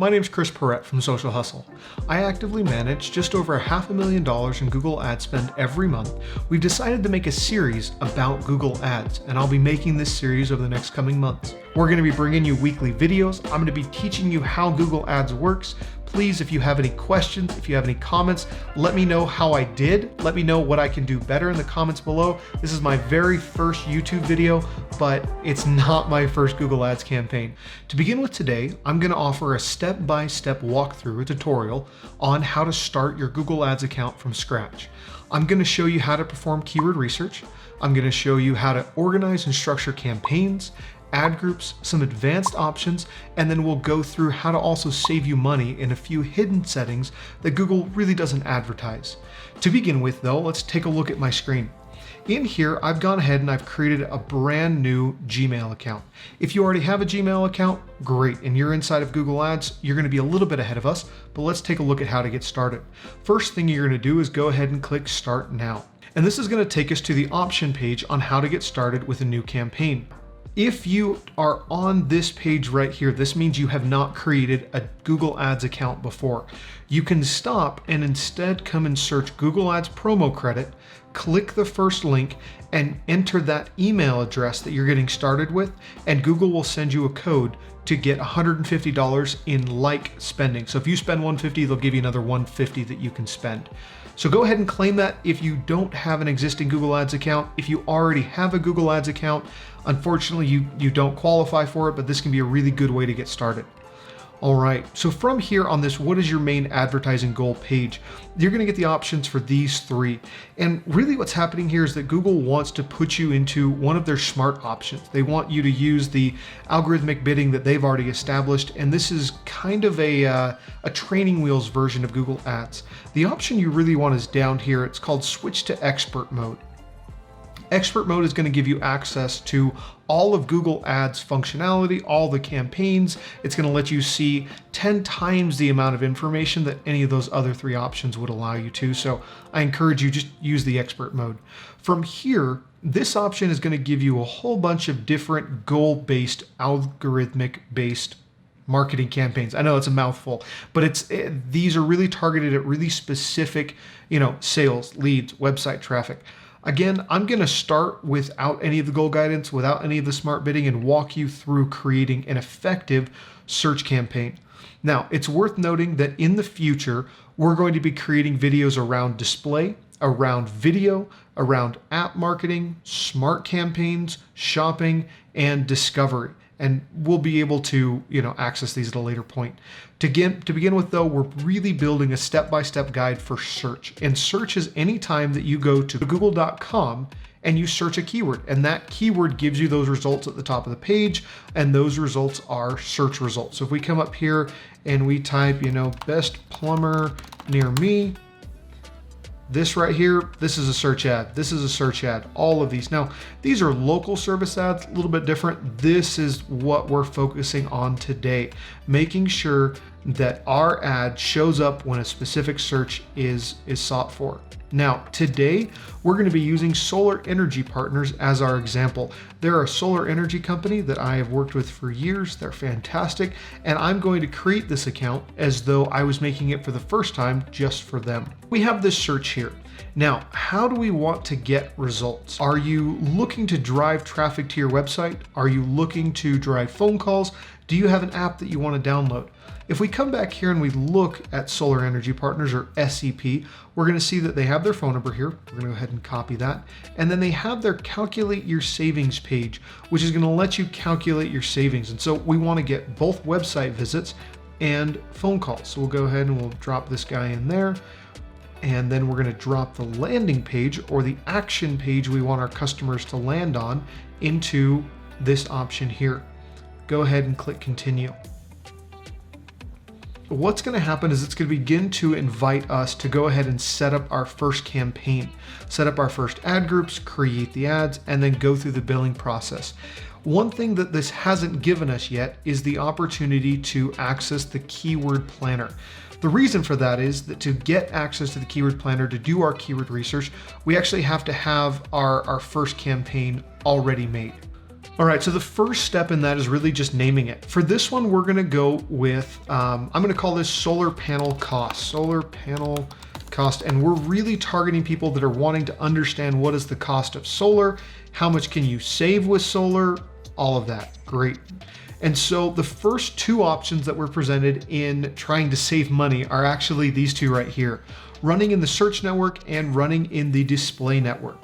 My name's Chris Parrett from Social Hustle. I actively manage just over $500,000 in Google ad spend every month. We've decided to make a series about Google Ads, and I'll be making this series over the next coming months. We're going to be bringing you weekly videos. I'm going to be teaching you how Google Ads works. Please, if you have any questions, if you have any comments, let me know how I did. Let me know what I can do better in the comments below. This is my very first YouTube video, but it's not my first Google Ads campaign. To begin with today, I'm going to offer a step-by-step walkthrough, a tutorial on how to start your Google Ads account from scratch. I'm going to show you how to perform keyword research. I'm going to show you how to organize and structure campaigns, ad groups, some advanced options, and then we'll go through how to also save you money in a few hidden settings that Google really doesn't advertise. To begin with though, let's take a look at my screen. In here, I've gone ahead and I've created a brand new Gmail account. If you already have a Gmail account, great, and you're inside of Google Ads, you're going to be a little bit ahead of us, but let's take a look at how to get started. First thing you're going to do is go ahead and click Start Now. And this is going to take us to the option page on how to get started with a new campaign. If you are on this page right here, this means you have not created a Google Ads account before. You can stop and instead come and search Google Ads promo credit, click the first link and enter that email address that you're getting started with, and Google will send you a code to get $150 in like spending. So if you spend $150, they'll give you another $150 that you can spend. So go ahead and claim that if you don't have an existing Google Ads account. If you already have a Google Ads account, unfortunately you don't qualify for it, but this can be a really good way to get started. All right, so from here on this, what is your main advertising goal page? You're gonna get the options for these three. And really what's happening here is that Google wants to put you into one of their smart options. They want you to use the algorithmic bidding that they've already established. And this is kind of a training wheels version of Google Ads. The option you really want is down here. It's called Switch to Expert Mode. Expert mode is going to give you access to all of Google Ads functionality, all the campaigns. It's going to let you see 10 times the amount of information that any of those other three options would allow you to. So I encourage you just use the expert mode. From here, this option is going to give you a whole bunch of different goal-based, algorithmic-based marketing campaigns. I know it's a mouthful, but these are really targeted at really specific, sales, leads, website traffic. Again, I'm going to start without any of the goal guidance, without any of the smart bidding, and walk you through creating an effective search campaign. Now, it's worth noting that in the future, we're going to be creating videos around display, around video, around app marketing, smart campaigns, shopping, and discovery. And we'll be able to, access these at a later point. To begin with though, we're really building a step-by-step guide for search. And search is any time that you go to google.com and you search a keyword, and that keyword gives you those results at the top of the page, and those results are search results. So if we come up here and we type, best plumber near me, this right here, this is a search ad. This is a search ad, all of these. Now, these are local service ads, a little bit different. This is what we're focusing on today, making sure that our ad shows up when a specific search is sought for. Now, today, we're going to be using Solar Energy Partners as our example. They're a solar energy company that I have worked with for years. They're fantastic. And I'm going to create this account as though I was making it for the first time just for them. We have this search here. Now, how do we want to get results? Are you looking to drive traffic to your website? Are you looking to drive phone calls? Do you have an app that you want to download? If we come back here and we look at Solar Energy Partners, or SEP, we're going to see that they have their phone number here. We're going to go ahead and copy that. And then they have their calculate your savings page, which is going to let you calculate your savings. And so we want to get both website visits and phone calls. So we'll go ahead and we'll drop this guy in there. And then we're going to drop the landing page, or the action page we want our customers to land on, into this option here. Go ahead and click continue. What's going to happen is it's going to begin to invite us to go ahead and set up our first campaign, set up our first ad groups, create the ads, and then go through the billing process. One thing that this hasn't given us yet is the opportunity to access the keyword planner. The reason for that is that to get access to the keyword planner, to do our keyword research, we actually have to have our first campaign already made. All right, so the first step in that is really just naming it. For this one, we're gonna go with, I'm gonna call this solar panel cost, and we're really targeting people that are wanting to understand what is the cost of solar, how much can you save with solar, all of that, great. And so the first two options that were presented in trying to save money are actually these two right here, running in the search network and running in the display network.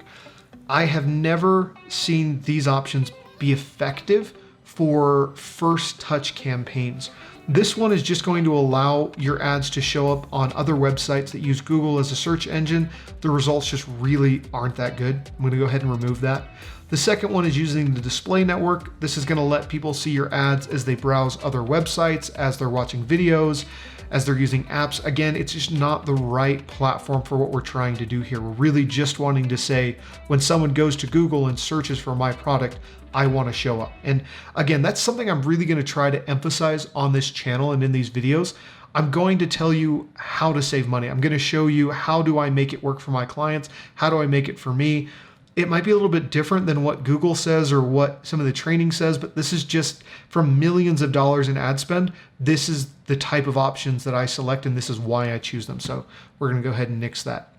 I have never seen these options be effective for first touch campaigns. This one is just going to allow your ads to show up on other websites that use Google as a search engine. The results just really aren't that good. I'm gonna go ahead and remove that. The second one is using the display network. This is gonna let people see your ads as they browse other websites, as they're watching videos, as they're using apps. Again, it's just not the right platform for what we're trying to do here. We're really just wanting to say, when someone goes to Google and searches for my product, I want to show up. And again, that's something I'm really going to try to emphasize on this channel and in these videos. I'm going to tell you how to save money. I'm going to show you how do I make it work for my clients? How do I make it for me? It might be a little bit different than what Google says or what some of the training says, but this is just from millions of dollars in ad spend. This is the type of options that I select, and this is why I choose them. So we're going to go ahead and nix that.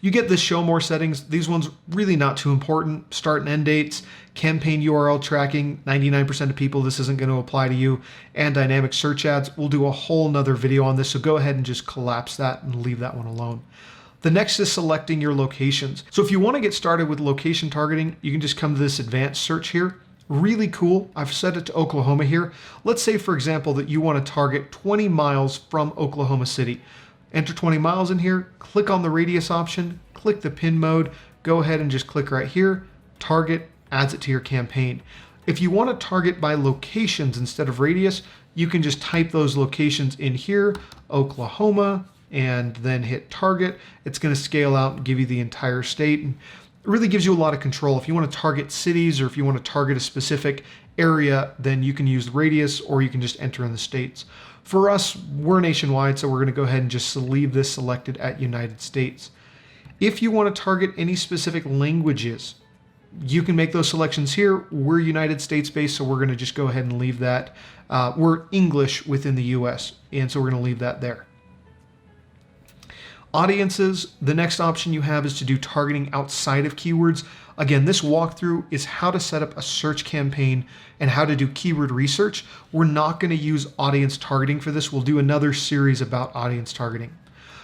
You get the show more settings. These ones really not too important. Start and end dates, campaign URL tracking, 99% of people this isn't going to apply to you, and dynamic search ads. We'll do a whole nother video on this, so go ahead and just collapse that and leave that one alone. The next is selecting your locations. So if you want to get started with location targeting, you can just come to this advanced search here. Really cool. I've set it to Oklahoma here. Let's say, for example, that you want to target 20 miles from Oklahoma City. Enter 20 miles in here, click on the radius option, click the pin mode, go ahead and just click right here, target, adds it to your campaign. If you want to target by locations instead of radius, you can just type those locations in here, Oklahoma, and then hit target. It's going to scale out and give you the entire state. And it really gives you a lot of control. If you want to target cities or if you want to target a specific area, then you can use the radius or you can just enter in the states. For us, we're nationwide, so we're going to go ahead and just leave this selected at United States. If you want to target any specific languages, you can make those selections here. We're United States based, so we're going to just go ahead and leave that. We're English within the US, and so we're going to leave that there. Audiences, the next option you have is to do targeting outside of keywords. Again, this walkthrough is how to set up a search campaign and how to do keyword research. We're not going to use audience targeting for this. We'll do another series about audience targeting.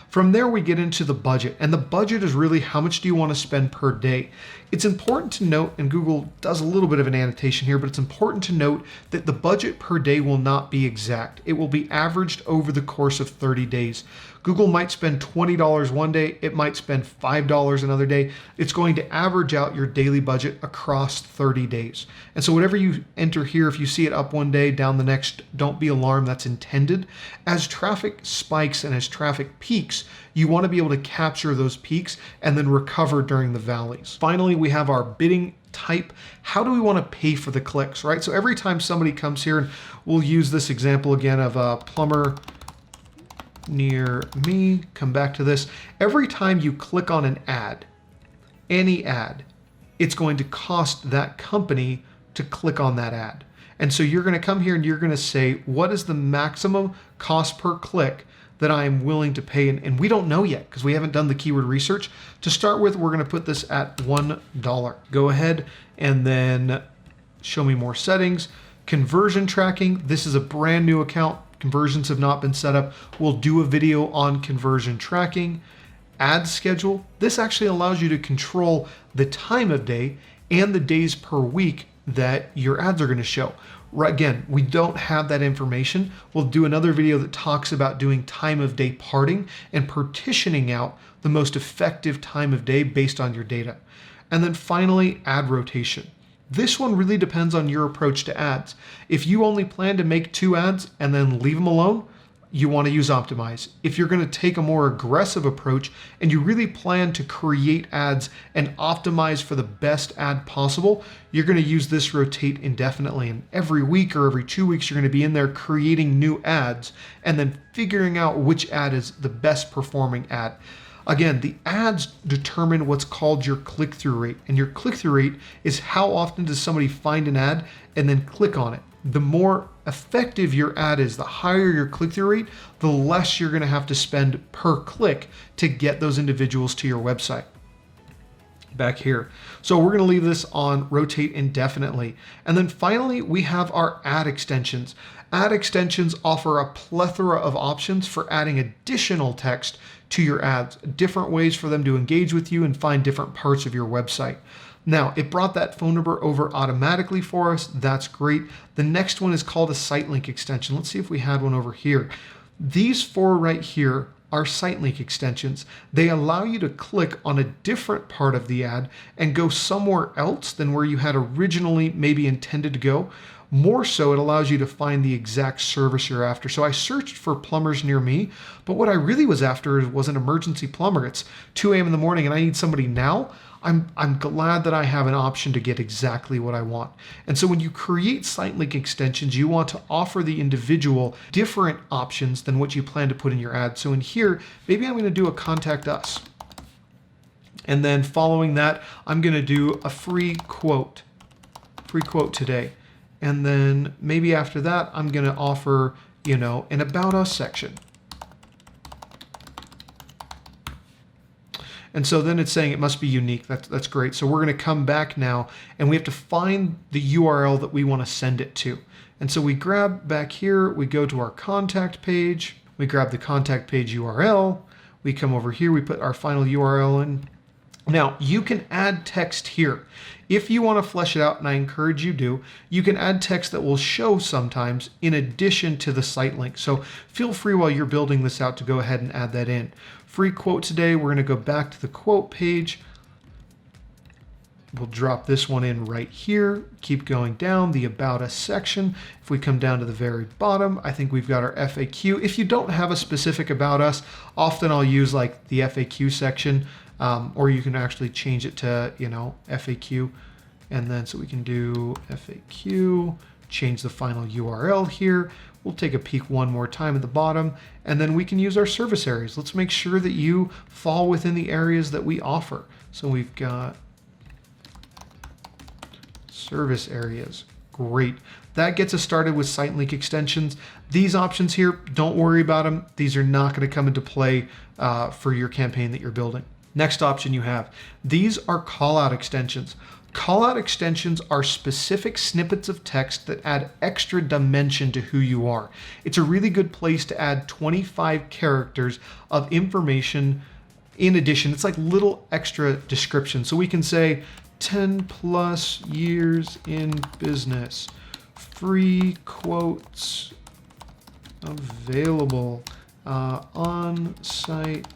From there, we get into the budget, and the budget is really how much do you want to spend per day. It's important to note, and Google does a little bit of an annotation here, but it's important to note that the budget per day will not be exact. It will be averaged over the course of 30 days. Google might spend $20 one day, it might spend $5 another day. It's going to average out your daily budget across 30 days. And so whatever you enter here, if you see it up one day, down the next, don't be alarmed, that's intended. As traffic spikes and as traffic peaks, you want to be able to capture those peaks and then recover during the valleys. Finally, we have our bidding type. How do we want to pay for the clicks, right? So every time somebody comes here, and we'll use this example again of a plumber near me, come back to this. Every time you click on an ad, any ad, it's going to cost that company to click on that ad. And so you're going to come here and you're going to say, what is the maximum cost per click that I am willing to pay? And we don't know yet because we haven't done the keyword research. To start with, we're going to put this at $1. Go ahead and then show me more settings. Conversion tracking. This is a brand new account. Conversions have not been set up. We'll do a video on conversion tracking. Ad schedule. This actually allows you to control the time of day and the days per week that your ads are going to show. Again, we don't have that information. We'll do another video that talks about doing time of day parting and partitioning out the most effective time of day based on your data. And then finally, ad rotation. This one really depends on your approach to ads. If you only plan to make 2 ads and then leave them alone, you want to use optimize. If you're going to take a more aggressive approach and you really plan to create ads and optimize for the best ad possible, you're going to use this rotate indefinitely. And every week or every 2 weeks, you're going to be in there creating new ads and then figuring out which ad is the best performing ad. Again, the ads determine what's called your click-through rate, and your click-through rate is how often does somebody find an ad and then click on it. The more effective your ad is, the higher your click-through rate, the less you're going to have to spend per click to get those individuals to your website. Back here. So we're going to leave this on rotate indefinitely. And then finally, we have our ad extensions. Ad extensions offer a plethora of options for adding additional text to your ads, different ways for them to engage with you and find different parts of your website. Now, it brought that phone number over automatically for us. That's great. The next one is called a site link extension. Let's see if we had one over here. These four right here are site link extensions. They allow you to click on a different part of the ad and go somewhere else than where you had originally maybe intended to go. More so, it allows you to find the exact service you're after. So I searched for plumbers near me, but what I really was after was an emergency plumber. It's 2 a.m. in the morning and I need somebody now. I'm glad that I have an option to get exactly what I want. And so when you create site link extensions, you want to offer the individual different options than what you plan to put in your ad. So in here, maybe I'm going to do a contact us. And then following that, I'm going to do a free quote today. And then maybe after that, I'm going to offer, an about us section. And so then it's saying it must be unique. That's great. So we're going to come back now and we have to find the URL that we want to send it to. And so we grab back here, we go to our contact page, we grab the contact page URL, we come over here, we put our final URL in. Now you can add text here. If you want to flesh it out, and I encourage you do, you can add text that will show sometimes in addition to the site link. So feel free while you're building this out to go ahead and add that in. Free quote today, we're going to go back to the quote page. We'll drop this one in right here. Keep going down the About Us section. If we come down to the very bottom, I think we've got our FAQ. If you don't have a specific About Us, often I'll use like the FAQ section, or you can actually change it to, FAQ. And then so we can do FAQ, change the final URL here. We'll take a peek one more time at the bottom, and then we can use our service areas. Let's make sure that you fall within the areas that we offer. So we've got service areas. Great. That gets us started with site link extensions. These options here, don't worry about them. These are not going to come into play for your campaign that you're building. Next option you have, these are callout extensions. Callout extensions are specific snippets of text that add extra dimension to who you are. It's a really good place to add 25 characters of information in addition. It's like little extra description. So we can say 10 plus years in business, free quotes available, on-site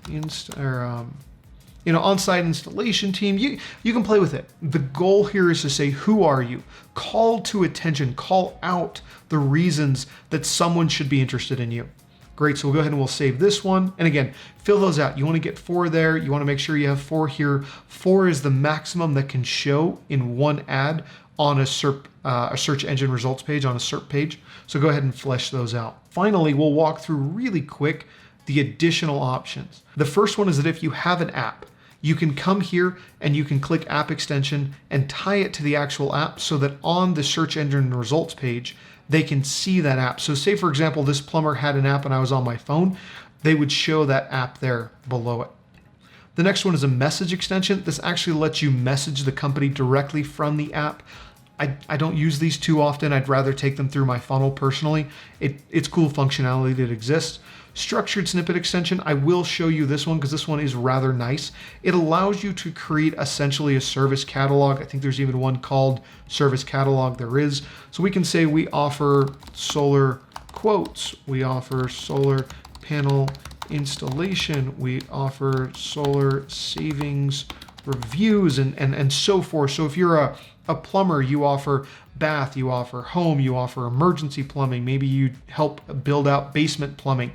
on-site installation team. You can play with it. The goal here is to say, who are you? Call to attention, call out the reasons that someone should be interested in you. Great, so we'll go ahead and we'll save this one. And again, fill those out. You want to get 4 there. You want to make sure you have 4 here. 4 is the maximum that can show in one ad on a search engine results page, on a SERP page. So go ahead and flesh those out. Finally, we'll walk through really quick the additional options. The first one is that if you have an app, you can come here and you can click app extension and tie it to the actual app so that on the search engine results page, they can see that app. So say, for example, this plumber had an app and I was on my phone, they would show that app there below it. The next one is a message extension. This actually lets you message the company directly from the app. I don't use these too often. I'd rather take them through my funnel personally. It's cool functionality that exists. Structured snippet extension, I will show you this one because this one is rather nice. It allows you to create essentially a service catalog. I think there's even one called service catalog. There is. So we can say we offer solar quotes. We offer solar panel installation. We offer solar savings reviews and so forth. So if you're a plumber, you offer bath, you offer home, you offer emergency plumbing, maybe you help build out basement plumbing.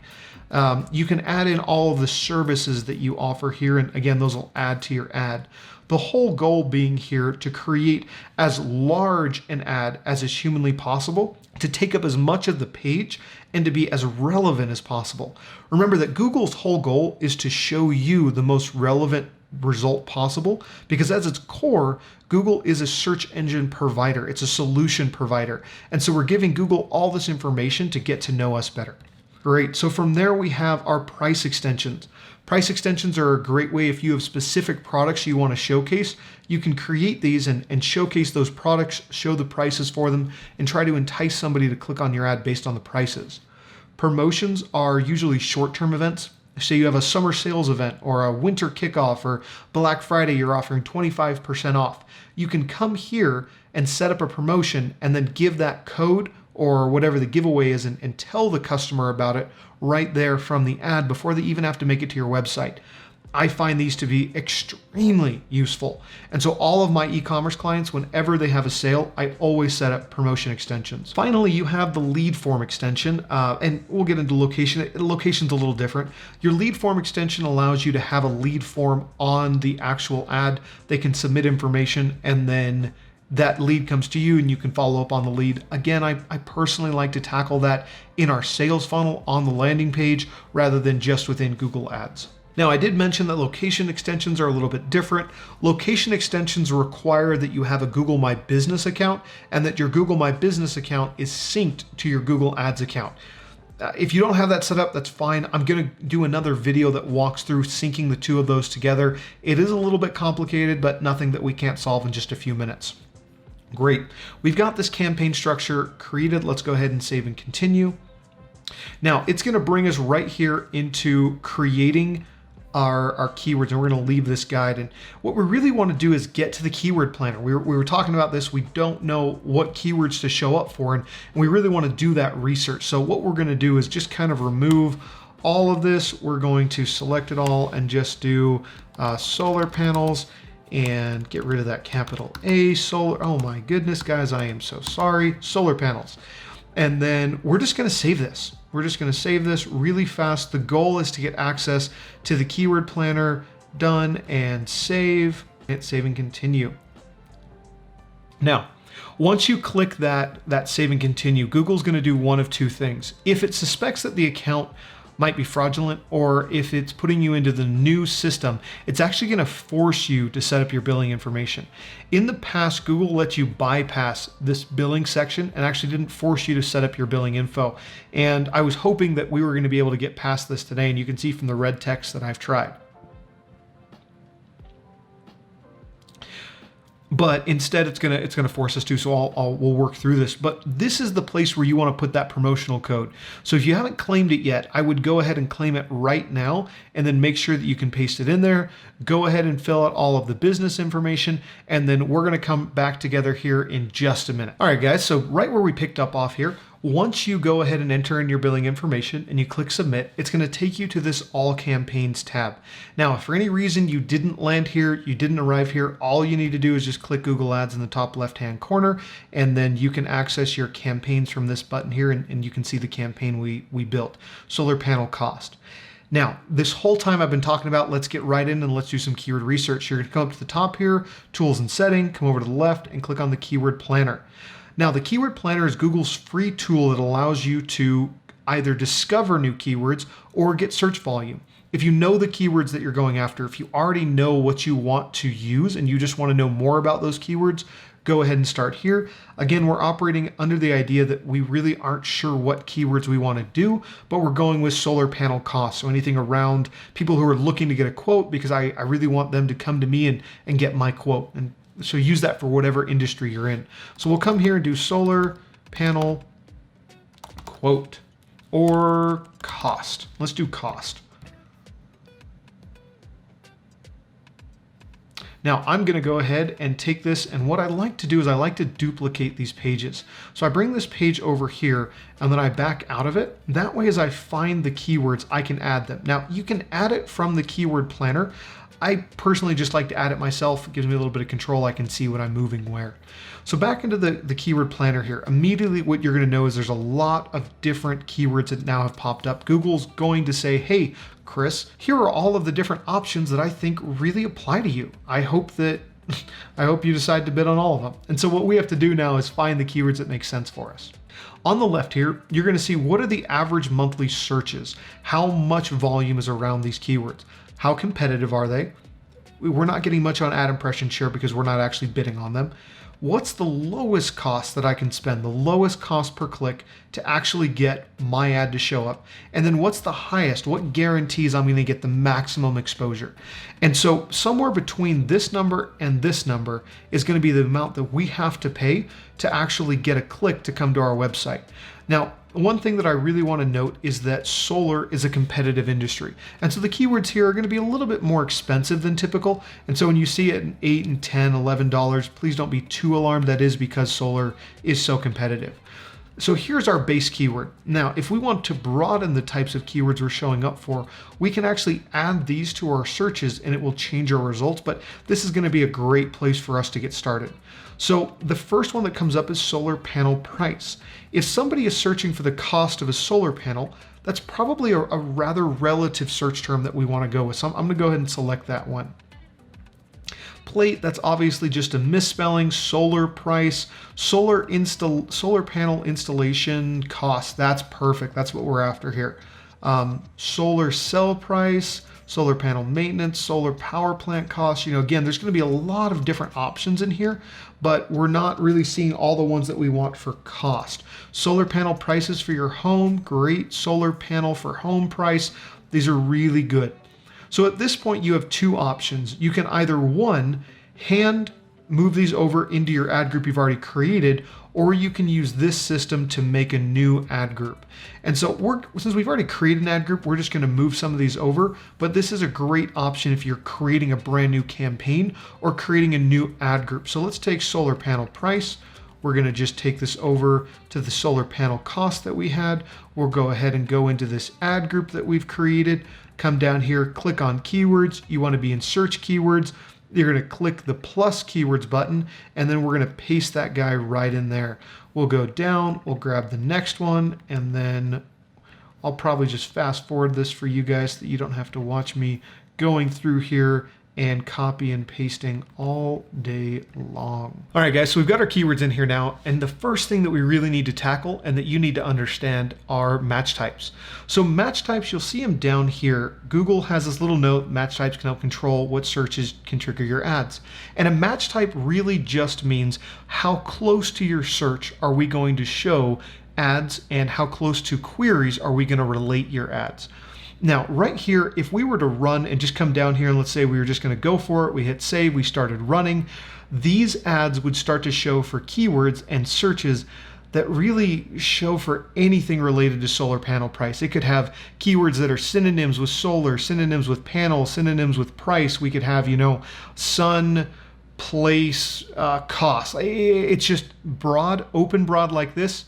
You can add in all of the services that you offer here, and again, those will add to your ad. The whole goal being here to create as large an ad as is humanly possible, to take up as much of the page and to be as relevant as possible. Remember that Google's whole goal is to show you the most relevant result possible, because at its core, Google is a search engine provider. It's a solution provider. And so we're giving Google all this information to get to know us better. Great. So from there, we have our price extensions. Price extensions are a great way if you have specific products you want to showcase. You can create these and showcase those products, show the prices for them, and try to entice somebody to click on your ad based on the prices. Promotions are usually short-term events. Say you have a summer sales event or a winter kickoff or Black Friday, you're offering 25% off. You can come here and set up a promotion and then give that code or whatever the giveaway is and tell the customer about it right there from the ad before they even have to make it to your website. I find these to be extremely useful. And so all of my e-commerce clients, whenever they have a sale, I always set up promotion extensions. Finally, you have the lead form extension, and we'll get into location. Location's a little different. Your lead form extension allows you to have a lead form on the actual ad. They can submit information and then that lead comes to you and you can follow up on the lead. Again, I personally like to tackle that in our sales funnel on the landing page rather than just within Google Ads. Now, I did mention that location extensions are a little bit different. Location extensions require that you have a Google My Business account and that your Google My Business account is synced to your Google Ads account. If you don't have that set up, that's fine. I'm going to do another video that walks through syncing the two of those together. It is a little bit complicated, but nothing that we can't solve in just a few minutes. Great. We've got this campaign structure created. Let's go ahead and save and continue. Now, it's going to bring us right here into creating our keywords, and we're going to leave this guide. And what we really want to do is get to the keyword planner. We were talking about this. We don't know what keywords to show up for, and we really want to do that research. So what we're going to do is just kind of remove all of this. We're going to select it all and just do solar panels and get rid of that capital A solar. Oh my goodness, guys, I am so sorry. Solar panels. And then we're just going to save this. We're just going to save this really fast. The goal is to get access to the keyword planner. Done and save. Hit save and continue. Now, once you click that save and continue, Google's going to do one of two things. If it suspects that the account might be fraudulent, or if it's putting you into the new system, it's actually going to force you to set up your billing information. In the past, Google let you bypass this billing section and actually didn't force you to set up your billing info. And I was hoping that we were going to be able to get past this today, and you can see from the red text that I've tried. But instead, it's gonna force us to. So we'll work through this. But this is the place where you want to put that promotional code. So if you haven't claimed it yet, I would go ahead and claim it right now, and then make sure that you can paste it in there. Go ahead and fill out all of the business information, and then we're gonna come back together here in just a minute. All right, guys. So right where we picked up off here. Once you go ahead and enter in your billing information and you click submit, it's going to take you to this all campaigns tab. Now, if for any reason you didn't land here, you didn't arrive here, all you need to do is just click Google Ads in the top left-hand corner, and then you can access your campaigns from this button here, and you can see the campaign we built. Solar panel cost. Now, this whole time I've been talking about, let's get right in and let's do some keyword research. You're going to come up to the top here, tools and setting, come over to the left and click on the keyword planner. Now, the keyword planner is Google's free tool that allows you to either discover new keywords or get search volume. If you know the keywords that you're going after, if you already know what you want to use and you just want to know more about those keywords, go ahead and start here. Again, we're operating under the idea that we really aren't sure what keywords we want to do, but we're going with solar panel costs. So anything around people who are looking to get a quote, because I really want them to come to me and get my quote. And so use that for whatever industry you're in. So we'll come here and do solar panel quote or cost. Let's do cost. Now I'm going to go ahead and take this, and what I like to do is I like to duplicate these pages. So I bring this page over here and then I back out of it. That way, as I find the keywords, I can add them. Now you can add it from the keyword planner. I personally just like to add it myself. It gives me a little bit of control. I can see what I'm moving where. So back into the keyword planner here, immediately what you're going to know is there's a lot of different keywords that now have popped up. Google's going to say, hey, Chris, here are all of the different options that I think really apply to you. I hope you decide to bid on all of them. And so what we have to do now is find the keywords that make sense for us. On the left here, you're going to see what are the average monthly searches, how much volume is around these keywords, how competitive are they? We're not getting much on ad impression share because we're not actually bidding on them. What's the lowest cost that I can spend, the lowest cost per click to actually get my ad to show up? And then what's the highest? What guarantees I'm going to get the maximum exposure? And so somewhere between this number and this number is going to be the amount that we have to pay to actually get a click to come to our website. Now, one thing that I really want to note is that solar is a competitive industry. And so the keywords here are going to be a little bit more expensive than typical. And so when you see it at $8 and $10, $11, please don't be too alarmed. That is because solar is so competitive. So here's our base keyword. Now, if we want to broaden the types of keywords we're showing up for, we can actually add these to our searches and it will change our results, but this is going to be a great place for us to get started. So the first one that comes up is solar panel price. If somebody is searching for the cost of a solar panel, that's probably a rather relative search term that we want to go with. So I'm going to go ahead and select that one. Plate, that's obviously just a misspelling. Solar price, solar panel installation cost, that's perfect. That's what we're after here. Solar cell price, solar panel maintenance, solar power plant cost. Again, there's going to be a lot of different options in here, but we're not really seeing all the ones that we want for cost. Solar panel prices for your home, great. Solar panel for home price, these are really good. So at this point, you have two options. You can either, one, hand move these over into your ad group you've already created, or you can use this system to make a new ad group. And so since we've already created an ad group, we're just going to move some of these over, but this is a great option if you're creating a brand new campaign or creating a new ad group. So let's take solar panel price. We're going to just take this over to the solar panel cost that we had. We'll go ahead and go into this ad group that we've created. Come down here, click on keywords. You want to be in search keywords. You're going to click the plus keywords button, and then we're going to paste that guy right in there. We'll go down, we'll grab the next one, and then I'll probably just fast forward this for you guys so that you don't have to watch me going through here and copy and pasting all day long. All right, guys, so we've got our keywords in here now, and the first thing that we really need to tackle and that you need to understand are match types. So match types, you'll see them down here. Google has this little note, match types can help control what searches can trigger your ads. And a match type really just means how close to your search are we going to show ads and how close to queries are we going to relate your ads. Now, right here, if we were to run and just come down here and let's say we were just going to go for it, we hit save, we started running, these ads would start to show for keywords and searches that really show for anything related to solar panel price. It could have keywords that are synonyms with solar, synonyms with panel, synonyms with price. We could have, sun, place, cost. It's just broad, open broad like this.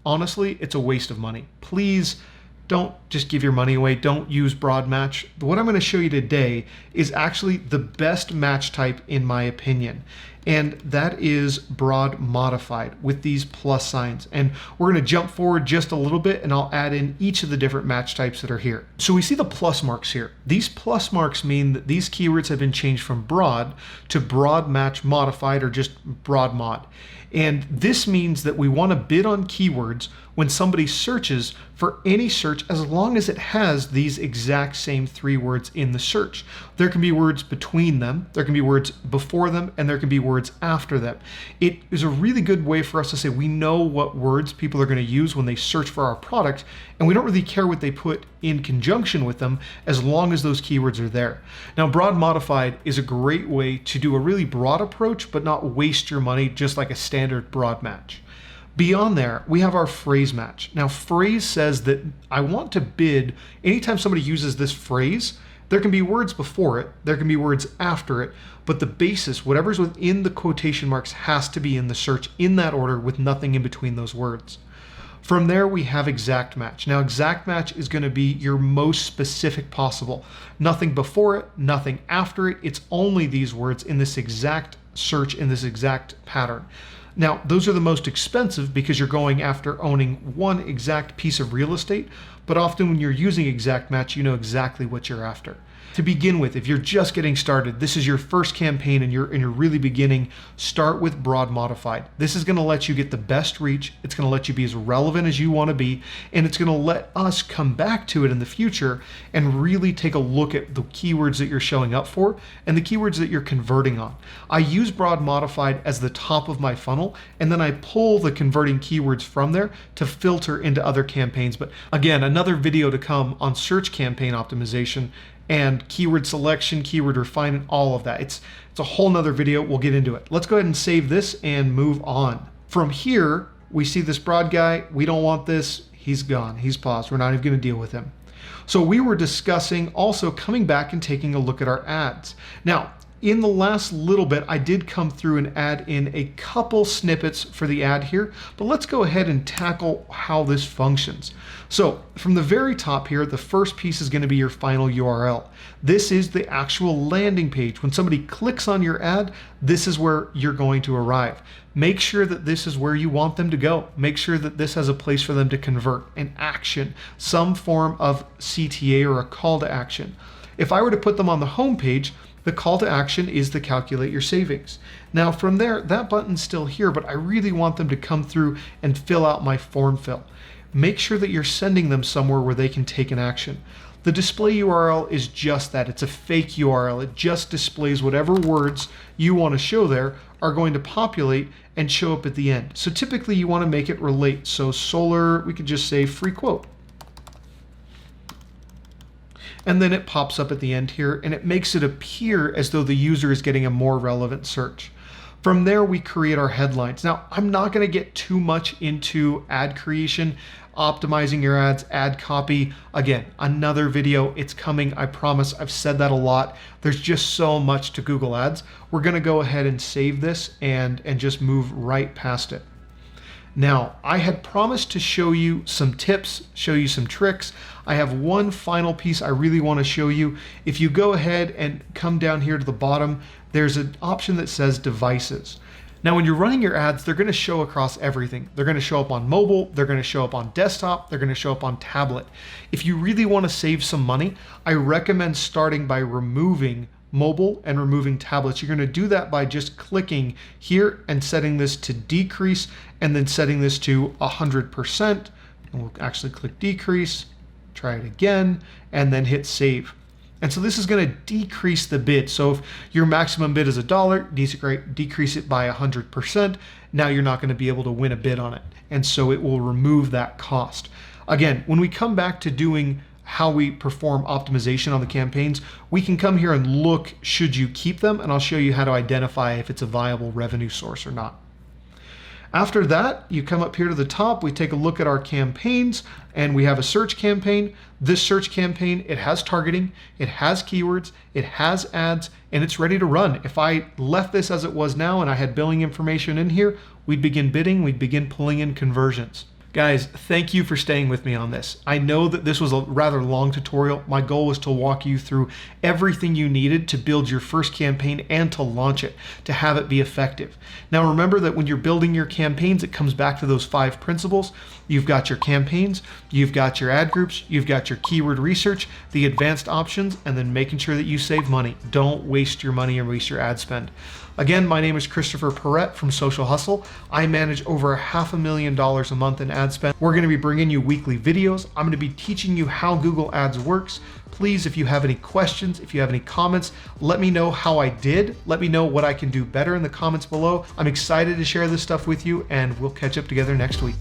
Honestly, it's a waste of money. Please don't just give your money away. Don't use broad match. What I'm going to show you today is actually the best match type in my opinion. And that is broad modified with these plus signs. And we're going to jump forward just a little bit and I'll add in each of the different match types that are here. So we see the plus marks here. These plus marks mean that these keywords have been changed from broad to broad match modified or just broad mod. And this means that we want to bid on keywords when somebody searches for any search as long as it has these exact same three words in the search. There can be words between them, there can be words before them, and there can be words after them. It is a really good way for us to say we know what words people are going to use when they search for our product, and we don't really care what they put in conjunction with them as long as those keywords are there. Now, broad modified is a great way to do a really broad approach but not waste your money just like a standard broad match. Beyond there, we have our phrase match. Now, phrase says that I want to bid anytime somebody uses this phrase. There can be words before it, there can be words after it, but the basis, whatever's within the quotation marks, has to be in the search in that order with nothing in between those words. From there, we have exact match. Now, exact match is going to be your most specific possible. Nothing before it, nothing after it. It's only these words in this exact search in this exact pattern. Now, those are the most expensive because you're going after owning one exact piece of real estate, but often when you're using exact match, you know exactly what you're after. To begin with, if you're just getting started, this is your first campaign and you're really beginning, start with broad modified. This is gonna let you get the best reach, it's gonna let you be as relevant as you wanna be, and it's gonna let us come back to it in the future and really take a look at the keywords that you're showing up for and the keywords that you're converting on. I use broad modified as the top of my funnel, and then I pull the converting keywords from there to filter into other campaigns. But again, another video to come on search campaign optimization and keyword selection, keyword refinement, all of that. It's a whole nother video. We'll get into it. Let's go ahead and save this and move on. From here, we see this broad guy. We don't want this. He's gone. He's paused. We're not even going to deal with him. So we were discussing also coming back and taking a look at our ads. Now, in the last little bit, I did come through and add in a couple snippets for the ad here, but let's go ahead and tackle how this functions. So from the very top here, the first piece is going to be your final URL. This is the actual landing page. When somebody clicks on your ad, this is where you're going to arrive. Make sure that this is where you want them to go. Make sure that this has a place for them to convert, an action, some form of CTA or a call to action. If I were to put them on the home page, the call to action is to calculate your savings. Now from there, that button's still here, but I really want them to come through and fill out my form fill. Make sure that you're sending them somewhere where they can take an action. The display URL is just that. It's a fake URL. It just displays whatever words you want to show there are going to populate and show up at the end. So typically you want to make it relate. So solar, we could just say free quote. And then it pops up at the end here and it makes it appear as though the user is getting a more relevant search. From there, we create our headlines. Now, I'm not going to get too much into ad creation, optimizing your ads, ad copy. Again, another video, it's coming, I promise. I've said that a lot. There's just so much to Google Ads. We're going to go ahead and save this and just move right past it. Now, I had promised to show you some tips, show you some tricks. I have one final piece I really want to show you. If you go ahead and come down here to the bottom, there's an option that says devices. Now, when you're running your ads, they're going to show across everything. They're going to show up on mobile, they're going to show up on desktop, they're going to show up on tablet. If you really want to save some money, I recommend starting by removing mobile and removing tablets. You're going to do that by just clicking here and setting this to decrease and then setting this to 100%. And we'll actually click decrease, try it again, and then hit save. And so this is going to decrease the bid. So if your maximum bid is $1, decrease it by 100%. Now you're not going to be able to win a bid on it. And so it will remove that cost. Again, when we come back to doing how we perform optimization on the campaigns, we can come here and look, should you keep them? And I'll show you how to identify if it's a viable revenue source or not. After that, you come up here to the top, we take a look at our campaigns, and we have a search campaign. This search campaign, it has targeting, it has keywords, it has ads, and it's ready to run. If I left this as it was now and I had billing information in here, we'd begin bidding, we'd begin pulling in conversions. Guys, thank you for staying with me on this. I know that this was a rather long tutorial. My goal was to walk you through everything you needed to build your first campaign and to launch it, to have it be effective. Now remember that when you're building your campaigns, it comes back to those 5 principles. You've got your campaigns, you've got your ad groups, you've got your keyword research, the advanced options, and then making sure that you save money. Don't waste your money and waste your ad spend. Again, my name is Christopher Parrett from Social Hustle. I manage over $500,000 a month in ad spend. We're going to be bringing you weekly videos. I'm going to be teaching you how Google Ads works. Please, if you have any questions, if you have any comments, let me know how I did. Let me know what I can do better in the comments below. I'm excited to share this stuff with you, and we'll catch up together next week.